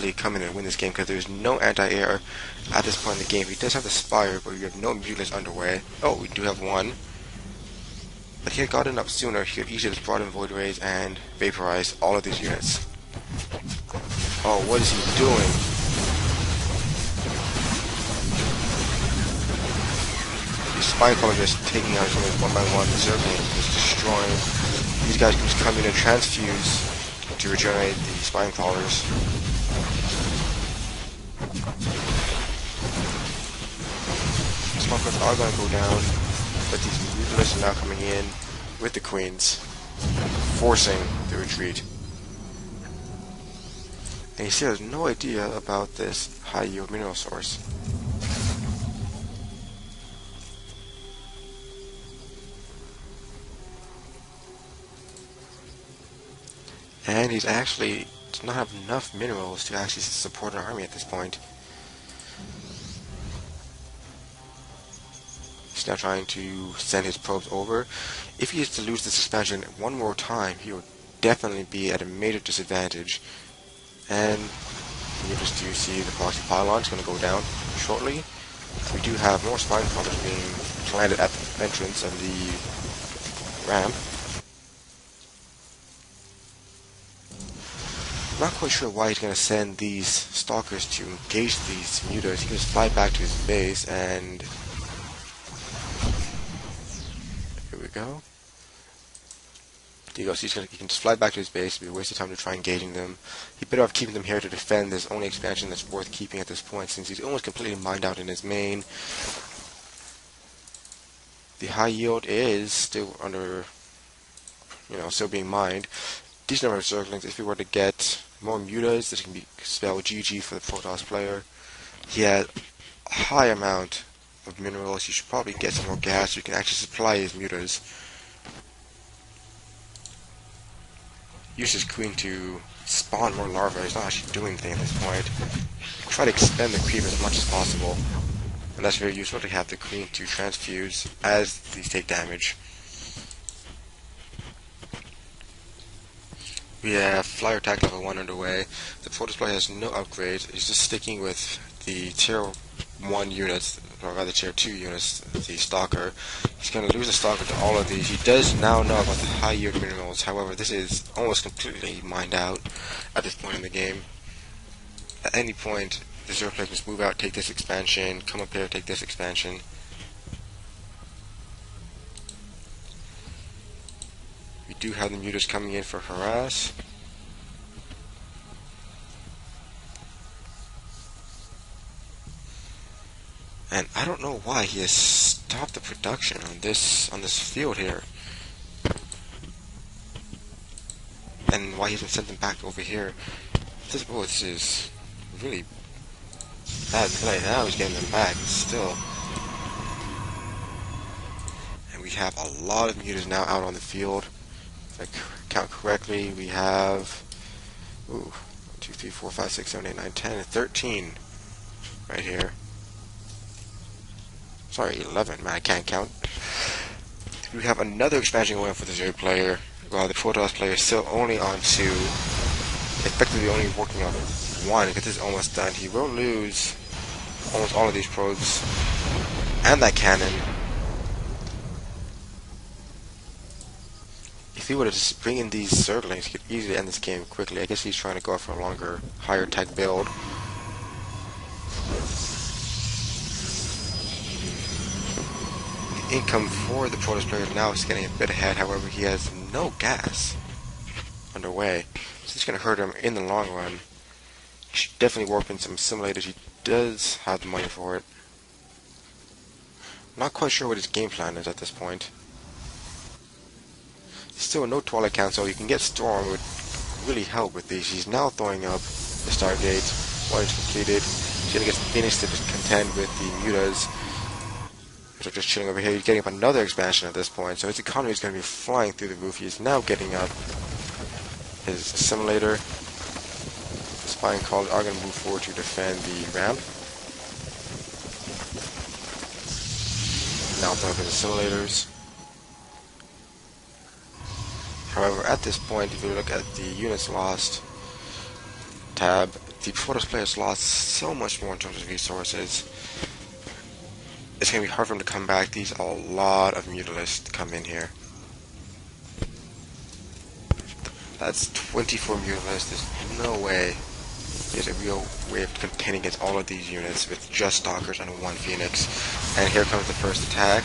comfortably come in and win this game because there's no anti-air at this point in the game. He does have the Spire, but we have no mutilates underway. Oh, we do have one. But he had gotten up sooner, he could easily just brought in Void Rays and vaporized all of these units. Oh, what is he doing? These Spine Crawlers are just taking out some of them one by one, circling, just destroying. These guys can just come in and transfuse to regenerate the Spine Crawlers. Spine Crawlers are going to go down, but these mutalisks are now coming in with the Queens, forcing the retreat. And you see, there's no idea about this high yield mineral source. And he's actually does not have enough minerals to actually support an army at this point. He's now trying to send his probes over. If he is to lose this expansion one more time, he will definitely be at a major disadvantage. And you just do see the proxy pylon is going to go down shortly. We do have more Spine Crawlers being planted at the entrance of the ramp. I'm not quite sure why he's going to send these stalkers to engage these mutas. He can just fly back to his base and... Here we go. There you go. So he can just fly back to his base. It'd be a waste of time to try engaging them. He'd better off keeping them here to defend this only expansion that's worth keeping at this point, since he's almost completely mined out in his main. The high yield is still under, still being mined. Decent number of zerglings. If we were to get more mutas, this can be spelled GG for the protoss player. He has a high amount of minerals. You should probably get some more gas so you can actually supply his mutas. Use his queen to spawn more larvae. He's not actually doing anything at this point. Try to expend the creep as much as possible. And that's very useful to have the queen to transfuse as these take damage. We have flyer attack level 1 underway. The protoss player has no upgrades. He's just sticking with the tier 1 units, or rather tier 2 units, the stalker. He's going to lose the stalker to all of these. He does now know about the high yield minerals. However, this is almost completely mined out at this point in the game. At any point, the zerg player can just move out, take this expansion, come up here, take this expansion. We do have the mutas coming in for harass. And I don't know why he has stopped the production on this field here. And why he hasn't sent them back over here. This is really bad play. Now he's getting them back still. And we have a lot of mutas now out on the field. If I count correctly, we have 1, 2, 3, 4, 5, 6, 7, 8, 9, 10, and 13 right here. Sorry, 11. Man, I can't count. We have another expansion going for the zerg player, while the protoss player is still only on 2. Effectively only working on 1, because this is almost done. He will lose almost all of these probes and that cannon. If he were to just bring in these zerglings, he could easily end this game quickly. I guess he's trying to go for a longer, higher tech build. The income for the protoss player now is getting a bit ahead. However, he has no gas underway, so it's going to hurt him in the long run. He should definitely warp in some simulators. He does have the money for it. I'm not quite sure what his game plan is at this point. Still no Twilight Council. You can get Storm, would really help with these. He's now throwing up the Stargates. 1 is completed. He's going to get Phoenix to contend with the mutas, which are just chilling over here. He's getting up another expansion at this point, so his economy is going to be flying through the roof. He is now getting up his assimilator. The Spine Crawlers are going to move forward to defend the ramp. Now throwing up his assimilators. However, at this point, if you look at the units lost tab, the protoss players lost so much more in terms of resources. It's going to be hard for them to come back. These are a lot of mutalisks to come in here. That's 24 mutalisks. There's no way there's a real way of contending against all of these units with just stalkers and one phoenix. And here comes the first attack.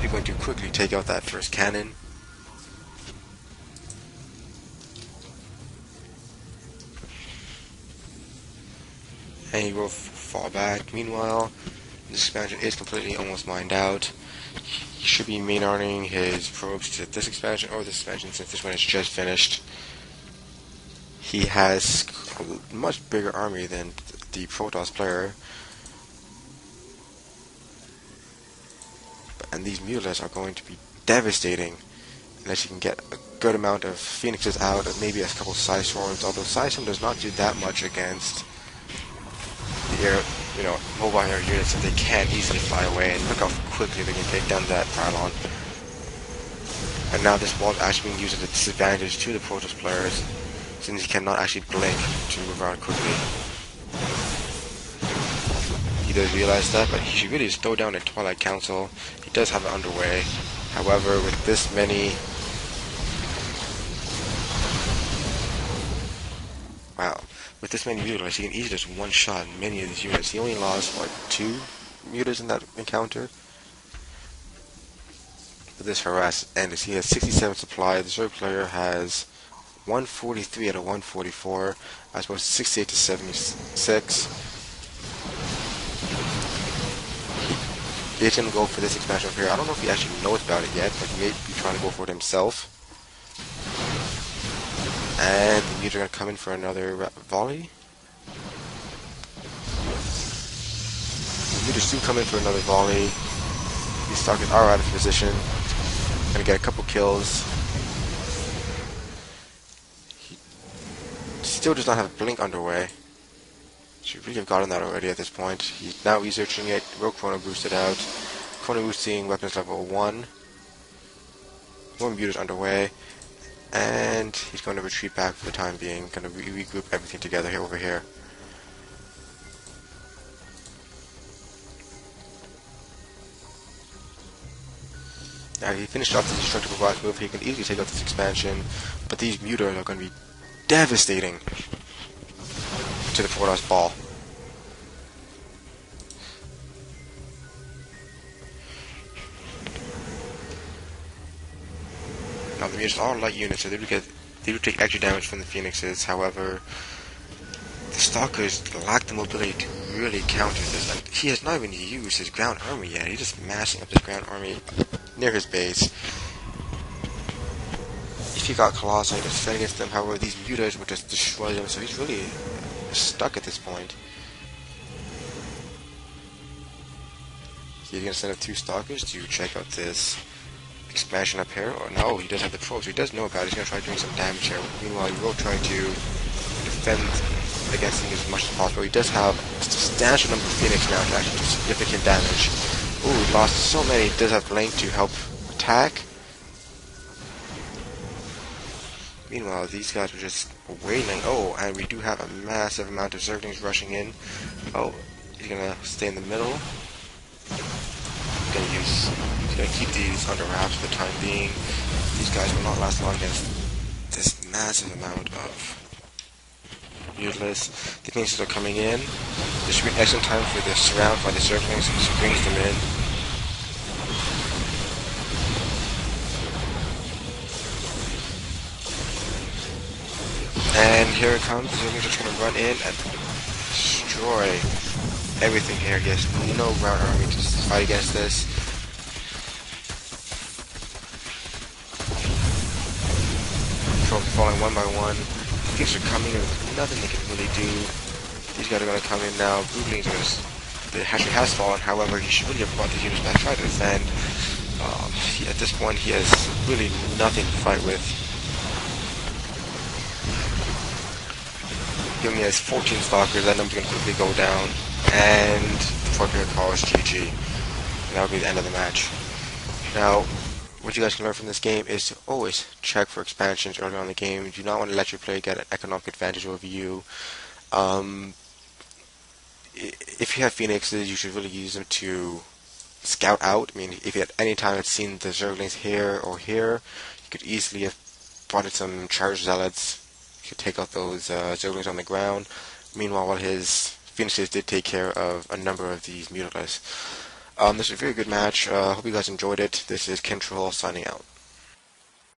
You're going to quickly take out that first cannon. And he will fall back. Meanwhile, this expansion is completely almost mined out. He should be main arming his probes to this expansion or this expansion since this one is just finished. He has a much bigger army than the Protoss player. And these mutalisks are going to be devastating unless you can get a good amount of phoenixes out and maybe a couple Psy Swarms, although Psy Swarm does not do that much against the air, mobile air units, and they can easily fly away, and look how quickly they can take down that pylon. And now this wall is actually being used at a disadvantage to the Protoss players, since he cannot actually blink to move around quickly. He does realize that, but he should really just throw down a Twilight Council. He does have it underway. However, with this many... Wow. With this many mutalisks, he can easily just one-shot many of these units. He only lost, what, 2 mutalisks in that encounter? But this harass ended. He has 67 supply. The zerg player has 143 out of 144, as opposed to 68 to 76. He's going to go for this expansion over here. I don't know if he actually knows about it yet, but he may be trying to go for it himself. And the muters are going to come in for another volley. The muters do come in for another volley. These stalkers are out of position. Going to get a couple kills. He still does not have a blink underway. Should really have gotten that already at this point. He's now researching it. Will chrono boosted out. Chrono boosting weapons level 1. More muters underway. And he's going to retreat back for the time being. Going to regroup everything together here over here. Now he finished off the destructive blast move. He can easily take out this expansion, but these muters are going to be devastating to the Protoss ball. Now the mutants are light units, so they do take extra damage from the phoenixes. However, the stalkers lack the mobility to really counter this. And he has not even used his ground army yet. He's just massing up his ground army near his base. If he got Colossi to defend against them, however, these mutants would just destroy them. So he's really stuck at this point. He's going to send up 2 stalkers to check out this expansion up here. Or no, he does have the probes, so he does know about it. He's going to try doing some damage here. Meanwhile, he will try to defend against him as much as possible. He does have a substantial number of Phoenix now to actually do significant damage. Ooh, he lost so many. He does have Blink to help attack. Meanwhile, these guys are just wailing. Oh, and we do have a massive amount of zerglings rushing in. Oh, he's going to stay in the middle. He's going to keep these under wraps for the time being. These guys will not last long against this massive amount of mutalisks. The phoenixes are coming in. This should be an excellent time for the surround by the zerglings, which brings them in. And here it comes. The zerglings are just going to run in and destroy everything here. He has no ground army to fight against this. Trolls are falling one by one. The things are coming in. There's nothing they can really do. These guys are going to come in now. Brooklyn's are going to... The hatchery has fallen. However, he should really have brought these units back to try to defend. At this point, he has really nothing to fight with. He only has 14 stalkers. That number's going to quickly go down. And the Fortnite calls GG. And that will be the end of the match. Now, what you guys can learn from this game is to always check for expansions early on in the game. You do not want to let your player get an economic advantage over you. Um, if you have Phoenixes, you should really use them to scout out. I mean, if you at any time had seen the Zerglings here or here, you could easily have brought in some charged zealots. You could take out those Zerglings on the ground. Meanwhile, while his Phoenixes did take care of a number of these mutalisks. This is a very good match. Hope you guys enjoyed it. This is Kentrol signing out.